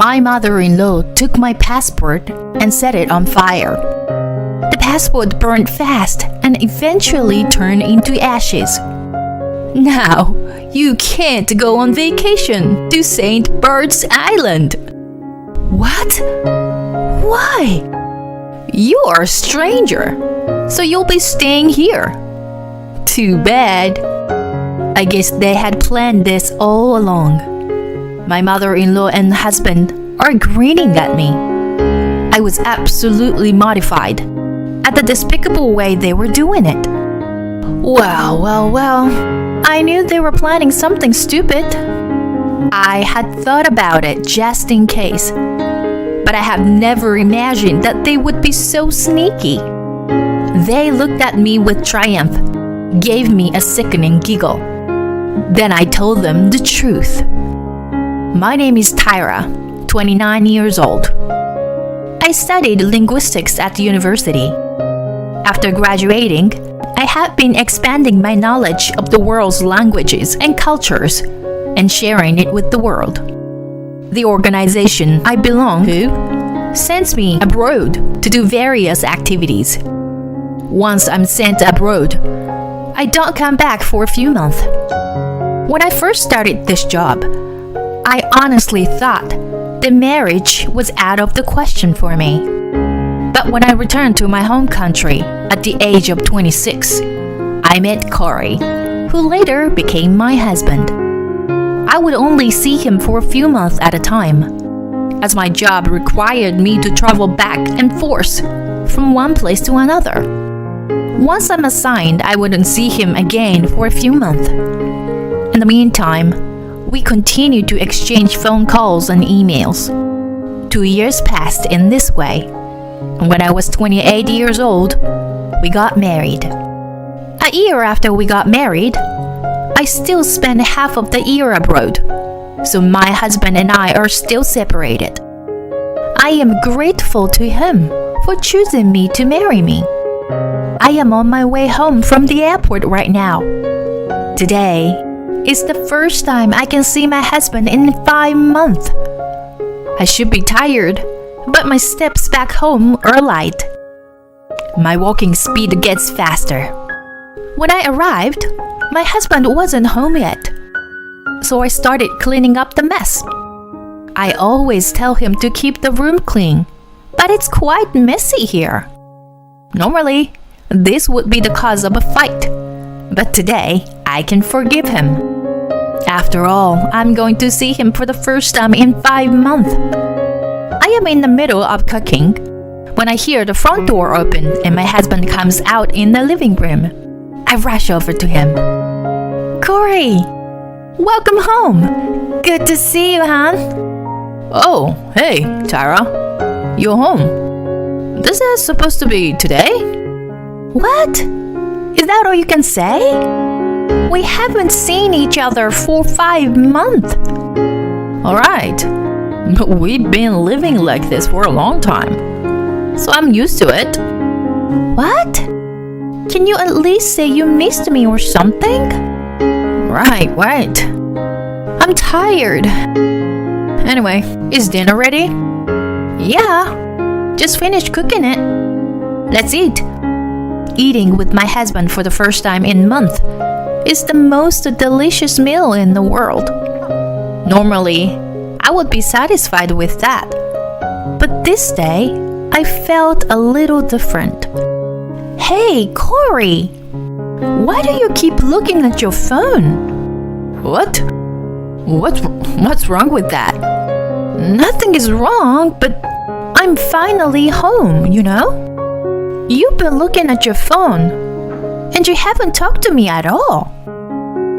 My mother-in-law took my passport and set it on fire. The passport burned fast and eventually turned into ashes. Now, you can't go on vacation to St. Bart's Island. What? Why? You are a stranger, so you'll be staying here. Too bad. I guess they had planned this all along. My mother-in-law and husband are grinning at me. I was absolutely mortified at the despicable way they were doing it. Well. I knew they were planning something stupid. I had thought about it just in case, but I have never imagined that they would be so sneaky. They looked at me with triumph, gave me a sickening giggle. Then I told them the truth. My name is Tyra, 29 years old. I studied linguistics at the university. After graduating, I have been expanding my knowledge of the world's languages and cultures and sharing it with the world. The organization I belong to sends me abroad to do various activities. Once I'm sent abroad, I don't come back for a few months. When I first started this job, I honestly thought the marriage was out of the question for me. But when I returned to my home country at the age of 26, I met Corey, who later became my husband. I would only see him for a few months at a time, as my job required me to travel back and forth from one place to another. Once I'm assigned, I wouldn't see him again for a few months. In the meantime, we continued to exchange phone calls and emails. 2 years passed in this way. And when I was 28 years old, we got married. A year after we got married, I still spent half of the year abroad, so my husband and I are still separated. I am grateful to him for choosing me to marry me. I am on my way home from the airport right now. Today is the first time I can see my husband in 5 months. I should be tired, but my steps back home are light. My walking speed gets faster. When I arrived, my husband wasn't home yet, so I started cleaning up the mess. I always tell him to keep the room clean, but it's quite messy here. Normally, this would be the cause of a fight, but today I can forgive him. After all, I'm going to see him for the first time in 5 months. I am in the middle of cooking when I hear the front door open and my husband comes out in the living room. I rush over to him. Corey, welcome home. Good to see you, hon. Oh, hey, Tyra. You're home. This is supposed to be today? What? Is that all you can say? We haven't seen each other for 5 months. Alright, but we've been living like this for a long time, so I'm used to it. What? Can you at least say you missed me or something? Right. I'm tired. Anyway, is dinner ready? Yeah, just finished cooking it. Let's eat. Eating with my husband for the first time in months is the most delicious meal in the world. Normally, I would be satisfied with that. But this day, I felt a little different. Hey, Corey! Why do you keep looking at your phone? What? What's wrong with that? Nothing is wrong, but I'm finally home, you know? You've been looking at your phone, and you haven't talked to me at all.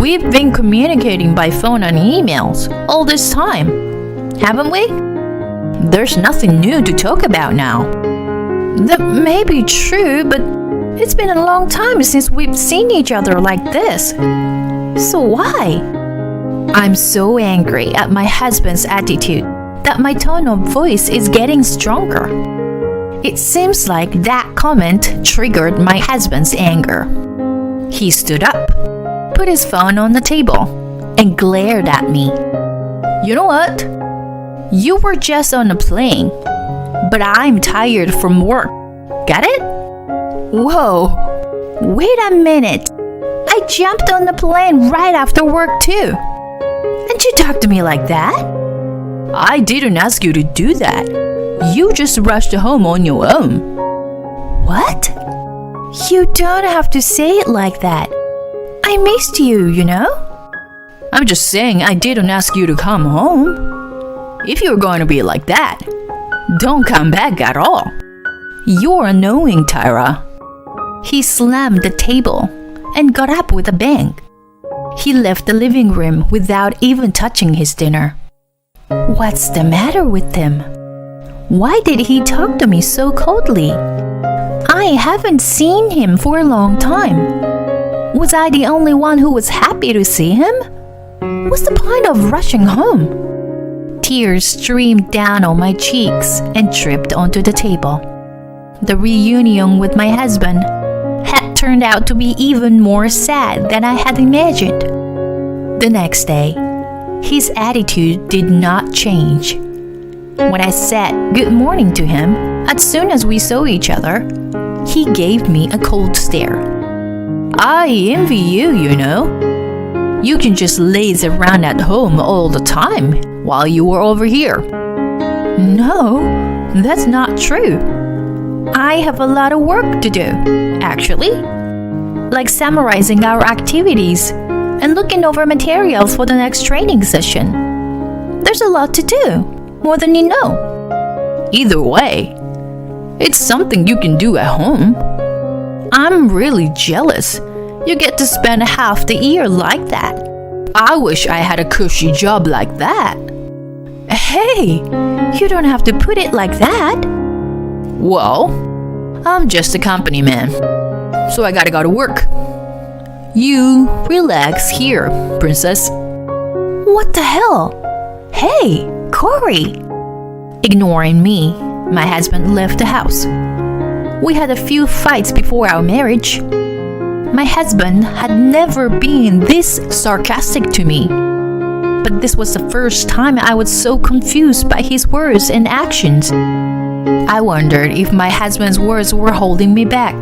We've been communicating by phone and emails all this time, haven't we? There's nothing new to talk about now. That may be true, but it's been a long time since we've seen each other like this. So why? I'm so angry at my husband's attitude that my tone of voice is getting stronger. It seems like that comment triggered my husband's anger. He stood up, put his phone on the table, and glared at me. You know what? You were just on a plane, but I'm tired from work. Got it? Whoa, wait a minute. I jumped on the plane right after work too. And you talk to me like that? I didn't ask you to do that. You just rushed home on your own. What? You don't have to say it like that. I missed you, you know? I'm just saying I didn't ask you to come home. If you're going to be like that, don't come back at all. You're annoying, Tyra. He slammed the table and got up with a bang. He left the living room without even touching his dinner. What's the matter with him? Why did he talk to me so coldly? I haven't seen him for a long time. Was I the only one who was happy to see him? What's the point of rushing home? Tears streamed down on my cheeks and dripped onto the table. The reunion with my husband had turned out to be even more sad than I had imagined. The next day, his attitude did not change. When I said good morning to him as soon as we saw each other, he gave me a cold stare. I envy you, you know. You can just laze around at home all the time while you were over here. No, that's not true. I have a lot of work to do, actually. Like summarizing our activities and looking over materials for the next training session. There's a lot to do, more than you know. Either way, it's something you can do at home. I'm really jealous. You get to spend half the year like that. I wish I had a cushy job like that. Hey, you don't have to put it like that. Well, I'm just a company man, so I gotta go to work. You relax here, princess. What the hell? Hey, Corey. Ignoring me, my husband left the house. We had a few fights before our marriage. My husband had never been this sarcastic to me. But this was the first time I was so confused by his words and actions. I wondered if my husband's words were holding me back.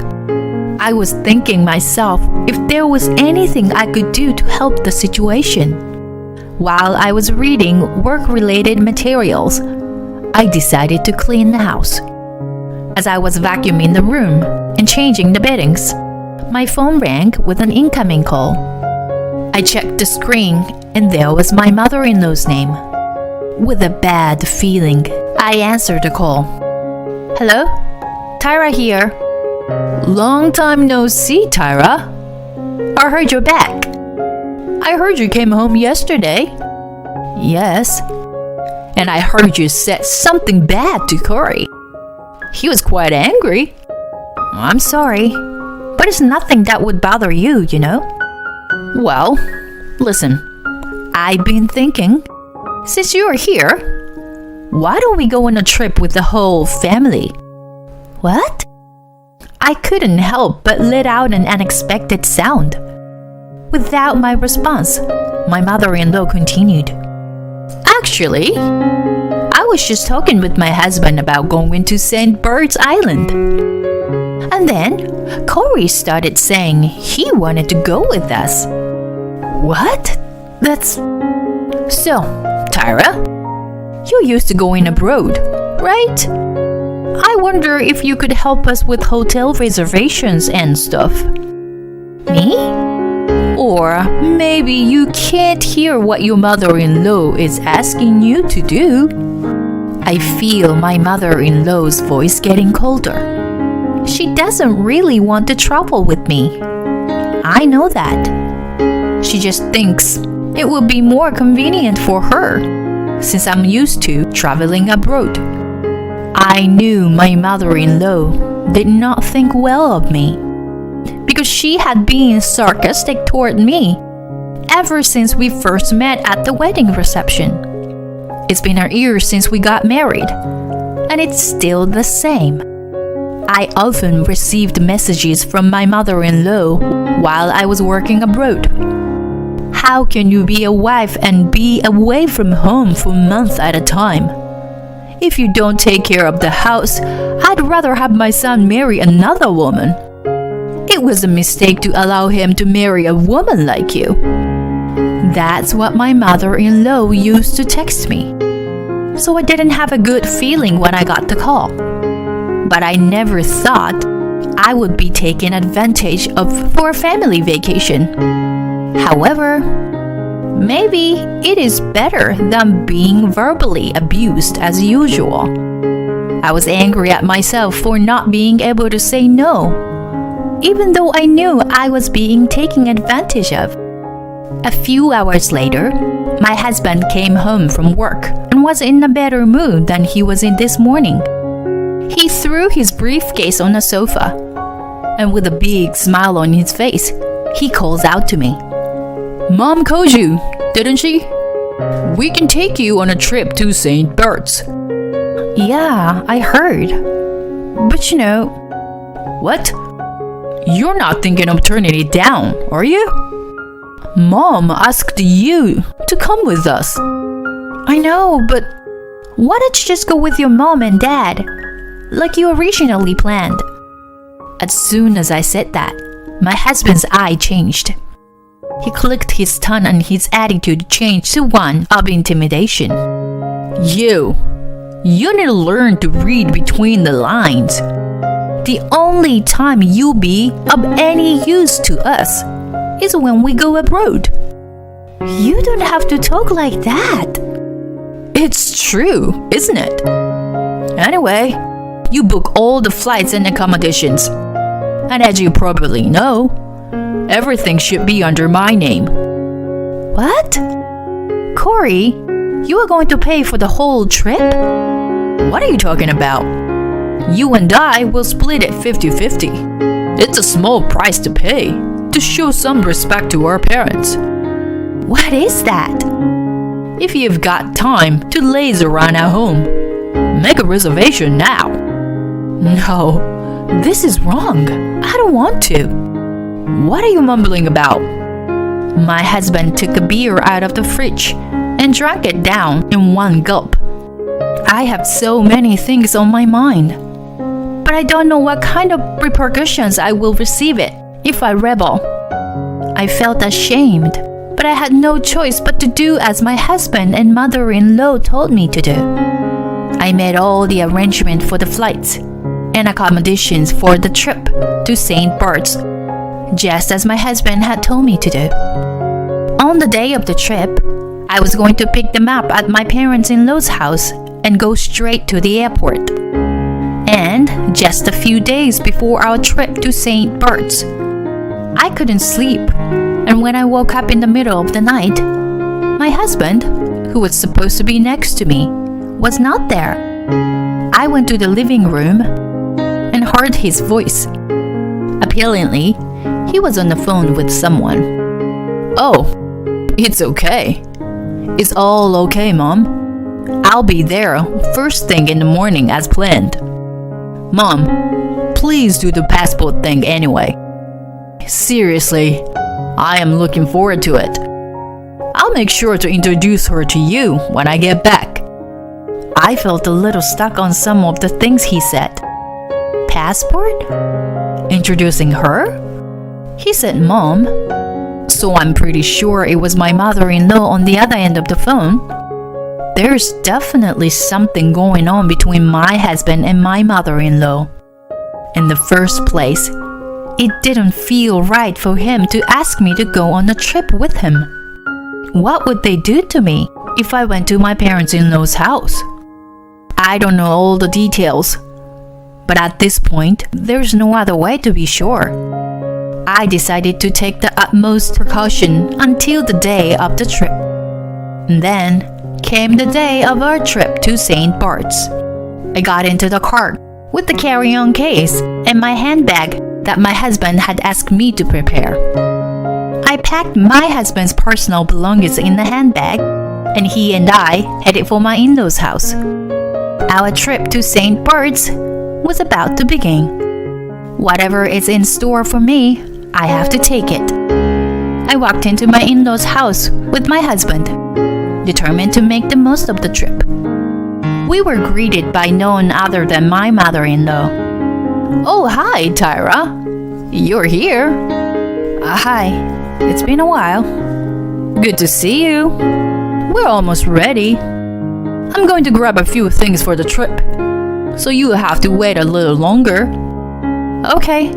I was thinking myself if there was anything I could do to help the situation. While I was reading work-related materials, I decided to clean the house. As I was vacuuming the room and changing the beddings, my phone rang with an incoming call. I checked the screen and there was my mother-in-law's name. With a bad feeling, I answered the call. Hello? Tyra here. Long time no see, Tyra. I heard you're back. I heard you came home yesterday. Yes. And I heard you said something bad to Corey. He was quite angry. I'm sorry, but it's nothing that would bother you, you know. Well, listen, I've been thinking, since you're here, why don't we go on a trip with the whole family? What? I couldn't help but let out an unexpected sound. Without my response, my mother-in-law continued. Actually, I was just talking with my husband about going to St. Bird's Island. And then Corey started saying he wanted to go with us. What? That's... So, Tyra, you used to going abroad, right? I wonder if you could help us with hotel reservations and stuff. Me? Or maybe you can't hear what your mother-in-law is asking you to do. I feel my mother-in-law's voice getting colder. She doesn't really want to travel with me. I know that. She just thinks it would be more convenient for her, since I'm used to traveling abroad. I knew my mother-in-law did not think well of me, because she had been sarcastic toward me ever since we first met at the wedding reception. It's been a year since we got married, and it's still the same. I often received messages from my mother-in-law while I was working abroad. How can you be a wife and be away from home for months at a time? If you don't take care of the house, I'd rather have my son marry another woman. It was a mistake to allow him to marry a woman like you. That's what my mother-in-law used to text me. So I didn't have a good feeling when I got the call. But I never thought I would be taken advantage of for a family vacation. However, maybe it is better than being verbally abused as usual. I was angry at myself for not being able to say no, even though I knew I was being taken advantage of. A few hours later, my husband came home from work and was in a better mood than he was in this morning. He threw his briefcase on the sofa, and with a big smile on his face, he calls out to me. Mom called you, didn't she? We can take you on a trip to St. Bert's. Yeah, I heard. But you know... What? You're not thinking of turning it down, are you? Mom asked you to come with us. I know, but why don't you just go with your mom and dad, like you originally planned? As soon as I said that, my husband's eye changed. He clicked his tongue and his attitude changed to one of intimidation. You need to learn to read between the lines. The only time you'll be of any use to us is when we go abroad. You don't have to talk like that. It's true, isn't it? Anyway, you book all the flights and accommodations. And as you probably know, everything should be under my name. What? Corey, you are going to pay for the whole trip? What are you talking about? You and I will split it 50-50. It's a small price to pay to show some respect to our parents. What is that? If you've got time to laze around at home, make a reservation now. No, this is wrong. I don't want to. What are you mumbling about? My husband took a beer out of the fridge and drank it down in one gulp. I have so many things on my mind, but I don't know what kind of repercussions I will receive it if I rebel. I felt ashamed, but I had no choice but to do as my husband and mother-in-law told me to do. I made all the arrangements for the flights and accommodations for the trip to St. Bert's, just as my husband had told me to do. On the day of the trip, I was going to pick them up at my parents-in-law's house and go straight to the airport. And just a few days before our trip to St. Bert's, I couldn't sleep, and when I woke up in the middle of the night, my husband, who was supposed to be next to me, was not there. I went to the living room and heard his voice. Apparently, he was on the phone with someone. Oh, it's okay. It's all okay, Mom. I'll be there first thing in the morning as planned. Mom, please do the passport thing anyway. Seriously, I am looking forward to it. I'll make sure to introduce her to you when I get back. I felt a little stuck on some of the things he said. Passport? Introducing her? He said Mom, so I'm pretty sure it was my mother-in-law on the other end of the phone. There's definitely something going on between my husband and my mother-in-law. In the first place, it didn't feel right for him to ask me to go on a trip with him. What would they do to me if I went to my parents-in-law's house? I don't know all the details, but at this point, there's no other way to be sure. I decided to take the utmost precaution until the day of the trip. And then came the day of our trip to St. Bert's. I got into the car with the carry-on case and my handbag that my husband had asked me to prepare. I packed my husband's personal belongings in the handbag, and he and I headed for my in-laws' house. Our trip to St. Bert's was about to begin. Whatever is in store for me, I have to take it. I walked into my in-laws' house with my husband, determined to make the most of the trip. We were greeted by none other than my mother-in-law. Oh, hi, Tyra. You're here. Hi, it's been a while. Good to see you. We're almost ready. I'm going to grab a few things for the trip, so you have to wait a little longer. Okay,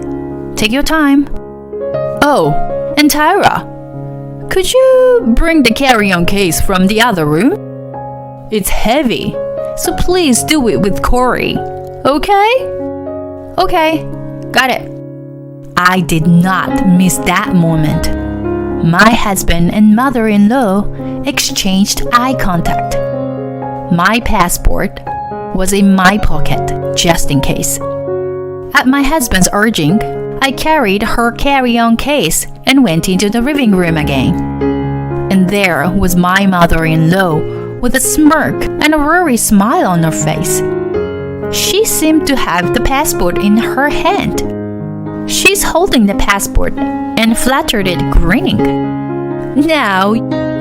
take your time. Oh, and Tyra, could you bring the carry-on case from the other room? It's heavy, so please do it with Corey, okay? Okay, got it. I did not miss that moment. My husband and mother-in-law exchanged eye contact. My passport was in my pocket, just in case. At my husband's urging, I carried her carry-on case and went into the living room again. And there was my mother-in-law with a smirk and a worried smile on her face. She seemed to have the passport in her hand. She's holding the passport and fluttered it, grinning. Now,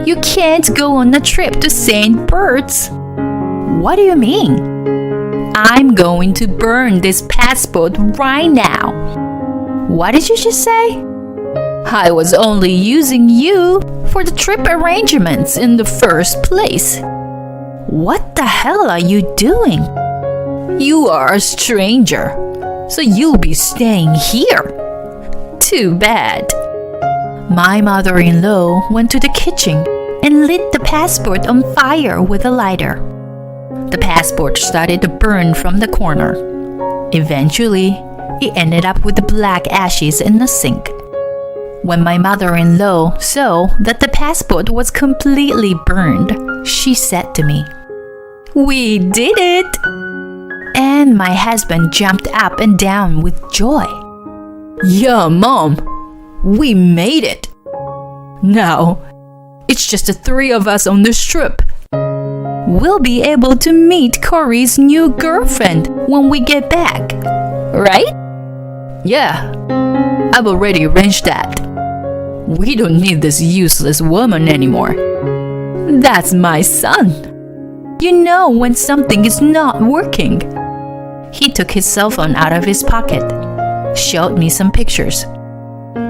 you can't go on a trip to St. Bert's. What do you mean? I'm going to burn this passport right now. What did you just say? I was only using you for the trip arrangements in the first place. What the hell are you doing? You are a stranger, so you'll be staying here. Too bad. My mother-in-law went to the kitchen and lit the passport on fire with a lighter. The passport started to burn from the corner. Eventually, it ended up with the black ashes in the sink. When my mother-in-law saw that the passport was completely burned, she said to me, "We did it!" And my husband jumped up and down with joy. Yeah, Mom, we made it. Now, it's just the three of us on this trip. We'll be able to meet Corey's new girlfriend when we get back, right? Yeah, I've already arranged that. We don't need this useless woman anymore. That's my son. You know when something is not working. He took his cell phone out of his pocket, showed me some pictures.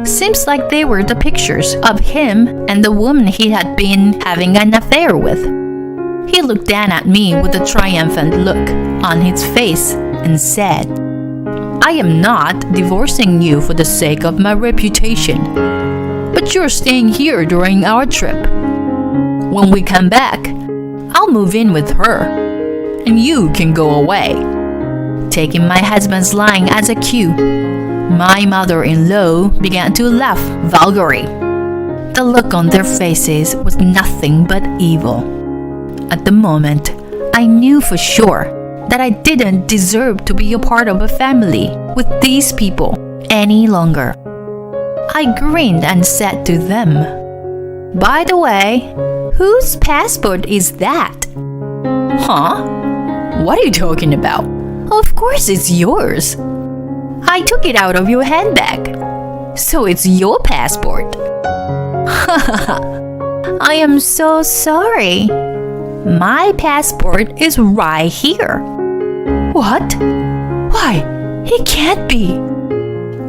Seems like they were the pictures of him and the woman he had been having an affair with. He looked down at me with a triumphant look on his face and said, "I am not divorcing you for the sake of my reputation, but you're staying here during our trip. When we come back, I'll move in with her, and you can go away." Taking my husband's line as a cue, my mother-in-law began to laugh vulgarly. The look on their faces was nothing but evil. At the moment, I knew for sure that I didn't deserve to be a part of a family with these people any longer. I grinned and said to them, "By the way, whose passport is that?" Huh? What are you talking about? Of course it's yours. I took it out of your handbag. So it's your passport. I am so sorry. My passport is right here. What? Why? It can't be.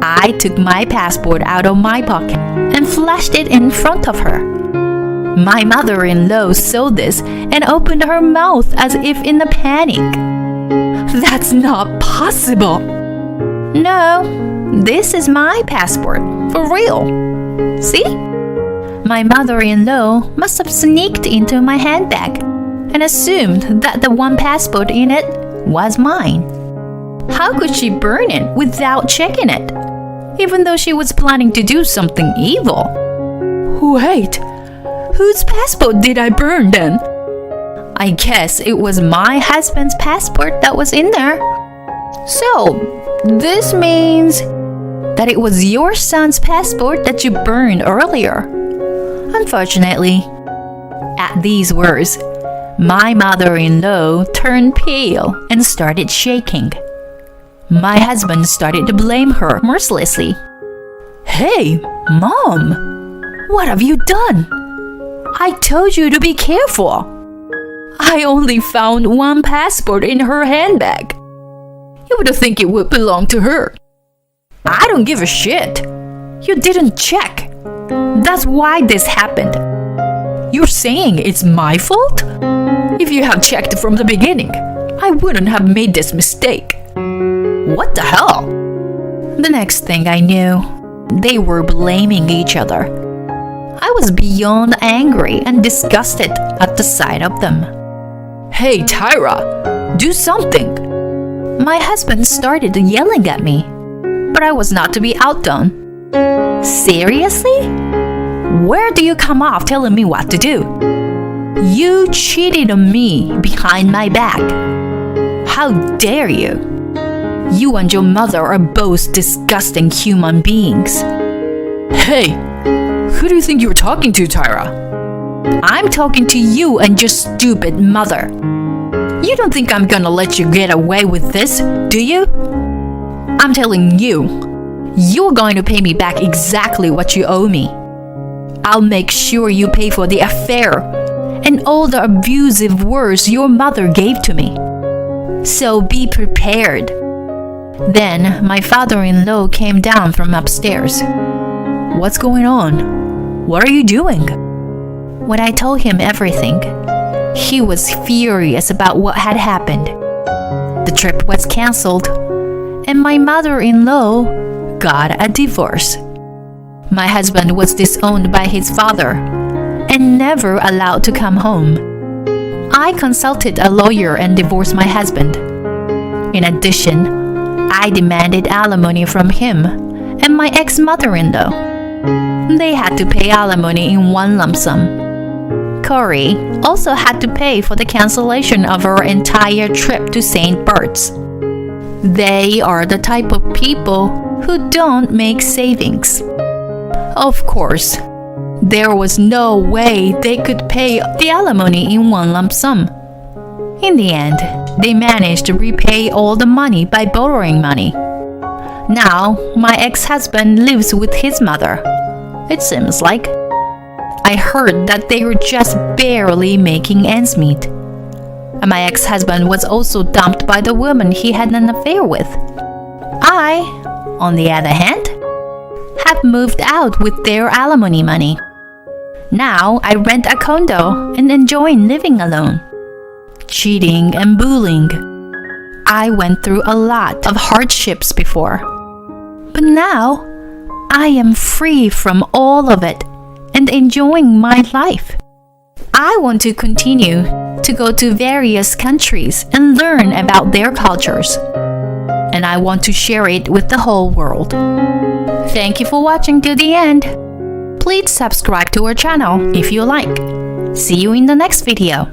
I took my passport out of my pocket and flashed it in front of her. My mother-in-law saw this and opened her mouth as if in a panic. That's not possible. No, this is my passport, for real. See? My mother-in-law must have sneaked into my handbag and assumed that the one passport in it was mine. How could she burn it without checking it, even though she was planning to do something evil? Wait, whose passport did I burn then? I guess it was my husband's passport that was in there. So, this means that it was your son's passport that you burned earlier. Unfortunately, at these words, my mother-in-law turned pale and started shaking. My husband started to blame her mercilessly. Hey, Mom, What have you done? I told you to be careful. I only found one passport in her handbag. You would think it would belong to her. I don't give a shit. You didn't check. That's why this happened. You're saying it's my fault? If you had checked from the beginning, I wouldn't have made this mistake. What the hell? The next thing I knew, they were blaming each other. I was beyond angry and disgusted at the sight of them. Hey, Tyra, do something. My husband started yelling at me, but I was not to be outdone. Seriously? Where do you come off telling me what to do? You cheated on me behind my back. How dare you? You and your mother are both disgusting human beings. Hey, who do you think you're talking to, Tyra? I'm talking to you and your stupid mother. You don't think I'm gonna let you get away with this, do you? I'm telling you, you're going to pay me back exactly what you owe me. I'll make sure you pay for the affair and all the abusive words your mother gave to me. So be prepared. Then my father-in-law came down from upstairs. What's going on? What are you doing? When I told him everything, he was furious about what had happened. The trip was cancelled, and my mother-in-law got a divorce. My husband was disowned by his father and never allowed to come home. I consulted a lawyer and divorced my husband. In addition, I demanded alimony from him and my ex-mother-in-law. They had to pay alimony in one lump sum. Corey also had to pay for the cancellation of our entire trip to St. Bart's. They are the type of people who don't make savings. Of course, there was no way they could pay the alimony in one lump sum. In the end, they managed to repay all the money by borrowing money. Now, my ex-husband lives with his mother, it seems like. I heard that they were just barely making ends meet. And my ex-husband was also dumped by the woman he had an affair with. I, on the other hand, have moved out with their alimony money. Now I rent a condo and enjoy living alone. Cheating and bullying. I went through a lot of hardships before. But now, I am free from all of it and enjoying my life. I want to continue to go to various countries and learn about their cultures. And I want to share it with the whole world. Thank you for watching to the end. Please subscribe to our channel if you like. See you in the next video.